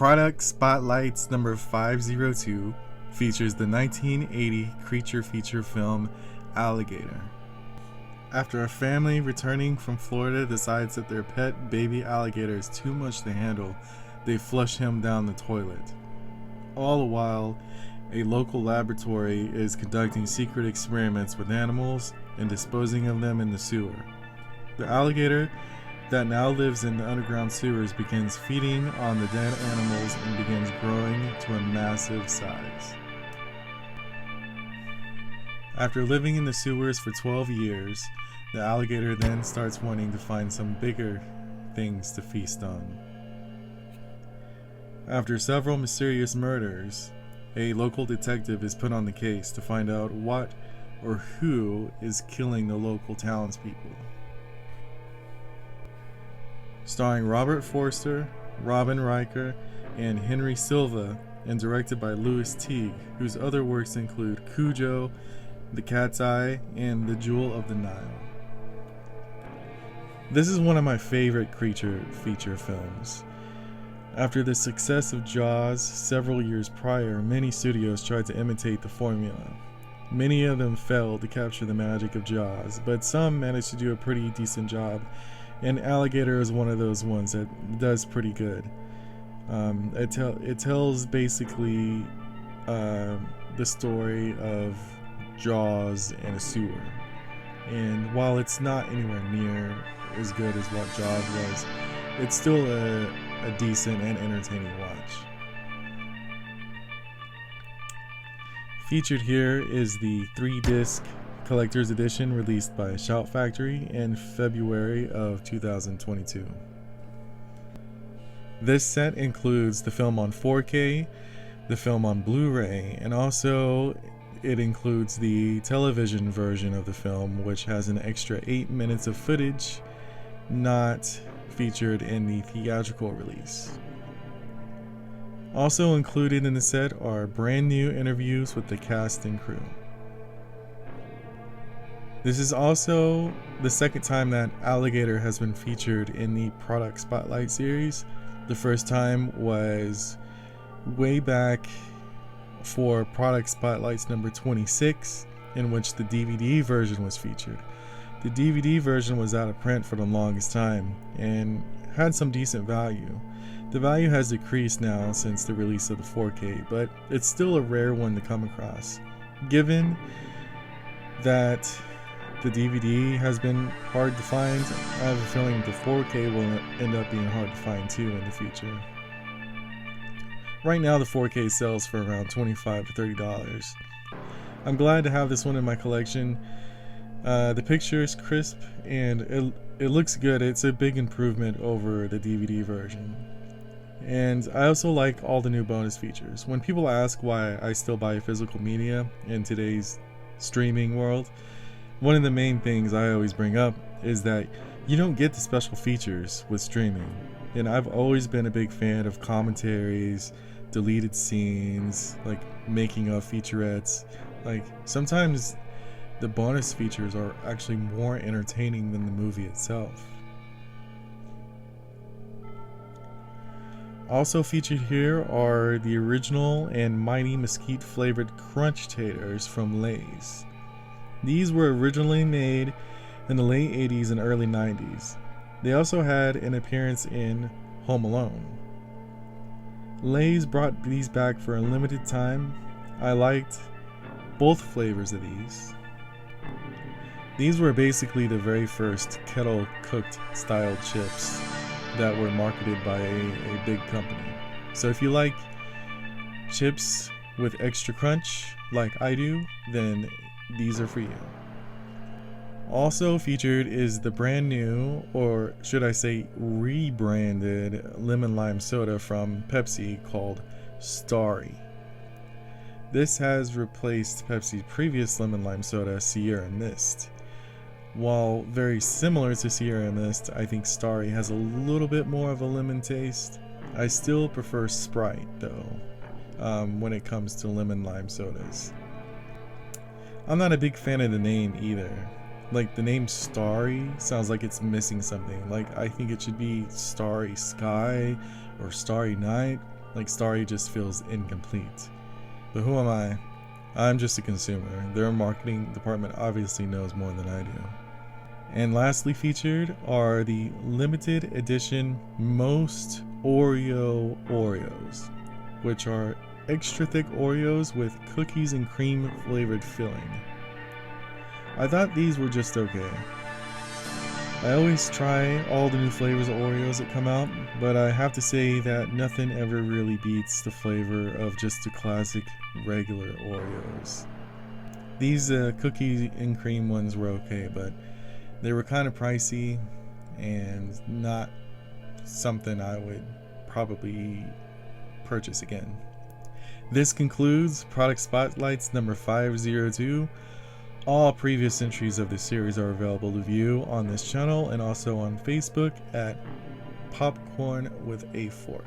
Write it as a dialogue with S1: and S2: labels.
S1: Product Spotlights number 502 features the 1980 creature feature film Alligator. After a family returning from Florida decides that their pet baby alligator is too much to handle, they flush him down the toilet. All the while, a local laboratory is conducting secret experiments with animals and disposing of them in the sewer. The alligator that now lives in the underground sewers begins feeding on the dead animals and begins growing to a massive size. After living in the sewers for 12 years, the alligator then starts wanting to find some bigger things to feast on. After several mysterious murders, a local detective is put on the case to find out what or who is killing the local townspeople. Starring Robert Forster, Robin Riker, and Henry Silva, and directed by Louis Teague, whose other works include Cujo, The Cat's Eye, and The Jewel of the Nile. This is one of my favorite creature feature films. After the success of Jaws several years prior, many studios tried to imitate the formula. Many of them failed to capture the magic of Jaws, but some managed to do a pretty decent job, and Alligator is one of those ones that does pretty good. It tells basically the story of Jaws in a sewer, and while it's not anywhere near as good as what Jaws was, it's still a decent and entertaining watch. Featured here is the 3-disc collector's edition released by Shout Factory in February of 2022. This set includes the film on 4K, the film on Blu-ray, and also it includes the television version of the film, which has an extra 8 minutes of footage not featured in the theatrical release. Also included in the set are brand new interviews with the cast and crew. This is also the second time that Alligator has been featured in the Product Spotlight series. The first time was way back for Product Spotlights number 26, in which the DVD version was featured. The DVD version was out of print for the longest time and had some decent value. The value has decreased now since the release of the 4K, but it's still a rare one to come across. Given that the DVD has been hard to find, I have a feeling the 4K will end up being hard to find too in the future. Right now the 4K sells for around $25 to $30. I'm glad to have this one in my collection. The picture is crisp and it looks good. It's a big improvement over the DVD version. And I also like all the new bonus features. When people ask why I still buy physical media in today's streaming world, one of the main things I always bring up is that you don't get the special features with streaming. And I've always been a big fan of commentaries, deleted scenes, like making of featurettes. Like sometimes the bonus features are actually more entertaining than the movie itself. Also featured here are the original and Mighty Mesquite flavored Crunch Tators from Lay's. These were originally made in the late 80s and early 90s. They also had an appearance in Home Alone. Lay's brought these back for a limited time. I liked both flavors of these. These were basically the very first kettle cooked style chips that were marketed by a big company. So if you like chips with extra crunch like I do, then these are for you. Also featured is the brand new, or should I say rebranded, lemon lime soda from Pepsi called Starry. This has replaced Pepsi's previous lemon lime soda, Sierra Mist. While very similar to Sierra Mist, I think Starry has a little bit more of a lemon taste. I still prefer Sprite though, when it comes to lemon lime sodas. I'm not a big fan of the name either. Like the name Starry sounds like it's missing something. Like I think it should be Starry Sky or Starry Night. Like Starry just feels incomplete. But who am I? I'm just a consumer. Their marketing department obviously knows more than I do. And lastly featured are the limited edition Most Oreo Oreos, which are extra thick Oreos with cookies and cream flavored filling. I thought these were just okay. I always try all the new flavors of Oreos that come out, but I have to say that nothing ever really beats the flavor of just the classic regular Oreos. These cookie and cream ones were okay, but they were kind of pricey and not something I would probably purchase again. This concludes Product Spotlights number 502. All previous entries of this series are available to view on this channel and also on Facebook at Popcorn with a Fork.